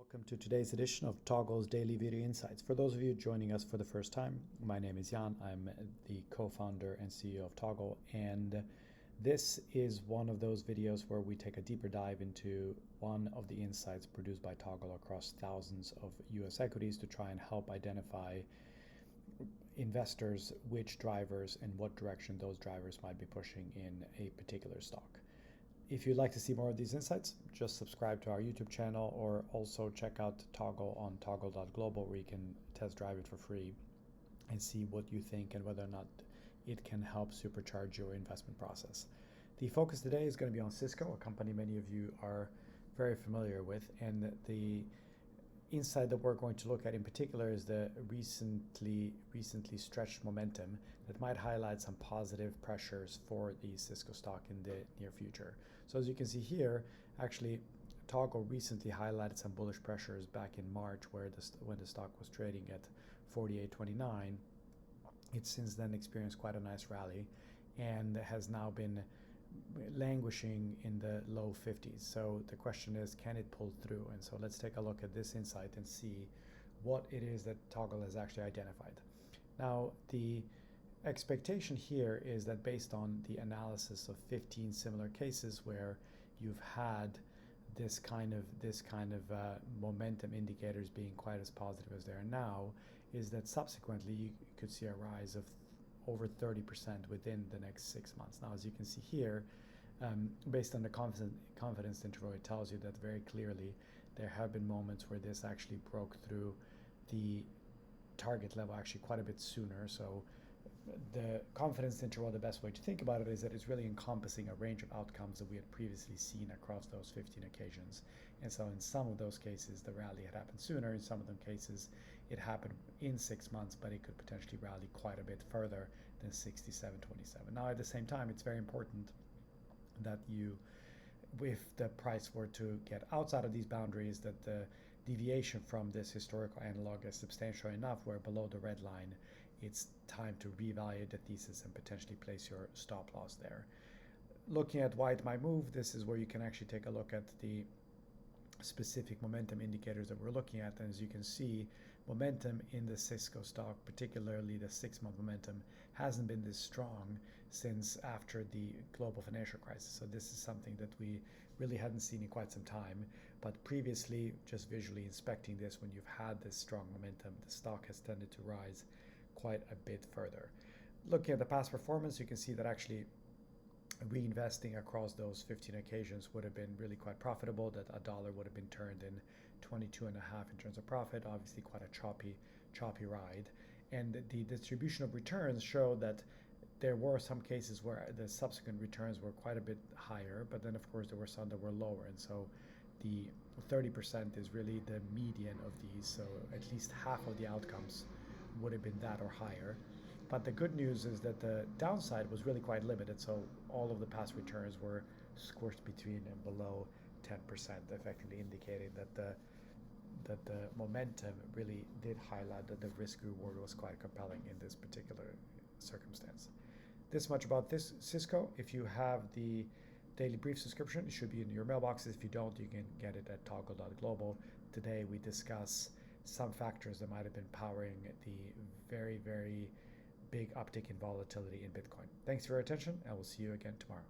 Welcome to today's edition of Toggle's Daily Video Insights. For those of you joining us for the first time, my name is Jan. I'm the co-founder and CEO of Toggle, and this is one of those videos where we take a deeper dive into one of the insights produced by Toggle across thousands of US equities to try and help identify investors which drivers and what direction those drivers might be pushing in a particular stock. If you'd like to see more of these insights, just subscribe to our YouTube channel or also check out Toggle on toggle.global where you can test drive it for free and see what you think and whether or not it can help supercharge your investment process. The focus today is going to be on Cisco, a company many of you are very familiar with, and the insight that we're going to look at in particular is the recently stretched momentum that might highlight some positive pressures for the Cisco stock in the near future. So as you can see here, actually Toggle recently highlighted some bullish pressures back in March when the stock was trading at 48.29. It's since then experienced quite a nice rally and has now been languishing in the low 50s. So the question is, can it pull through? And so let's take a look at this insight and see what it is that Toggle has actually identified. Now, the expectation here is that based on the analysis of 15 similar cases where you've had this kind of momentum indicators being quite as positive as they are now, is that subsequently you could see a rise of over 30% within the next 6 months. Now, as you can see here, based on the confidence interval, it tells you that very clearly there have been moments where this actually broke through the target level actually quite a bit sooner. So the confidence interval, the best way to think about it is that it's really encompassing a range of outcomes that we had previously seen across those 15 occasions. And so in some of those cases, the rally had happened sooner. In some of them cases, it happened in 6 months, but it could potentially rally quite a bit further than 67.27. Now, at the same time, it's very important that if the price were to get outside of these boundaries, that the deviation from this historical analog is substantial enough where below the red line, it's time to reevaluate the thesis and potentially place your stop loss there. Looking at why it might move, this is where you can actually take a look at the specific momentum indicators that we're looking at. And as you can see, momentum in the Cisco stock, particularly the 6-month momentum, hasn't been this strong since after the global financial crisis. So this is something that we really hadn't seen in quite some time. But previously, just visually inspecting this, when you've had this strong momentum, the stock has tended to rise quite a bit further. Looking at the past performance, you can see that actually reinvesting across those 15 occasions would have been really quite profitable, that $1 would have been turned in 22.5 in terms of profit. Obviously quite a choppy ride. And the distribution of returns show that there were some cases where the subsequent returns were quite a bit higher, but then of course there were some that were lower. And so the 30% is really the median of these. So at least half of the outcomes would have been that or higher. But the good news is that the downside was really quite limited. So all of the past returns were squished between and below 10%, effectively indicating that the momentum really did highlight that the risk reward was quite compelling in this particular circumstance. This much about this Cisco. If you have the daily brief subscription, it should be in your mailboxes. If you don't, you can get it at toggle.global. Today we discuss some factors that might have been powering the very, very big uptick in volatility in Bitcoin. Thanks for your attention, and we'll see you again tomorrow.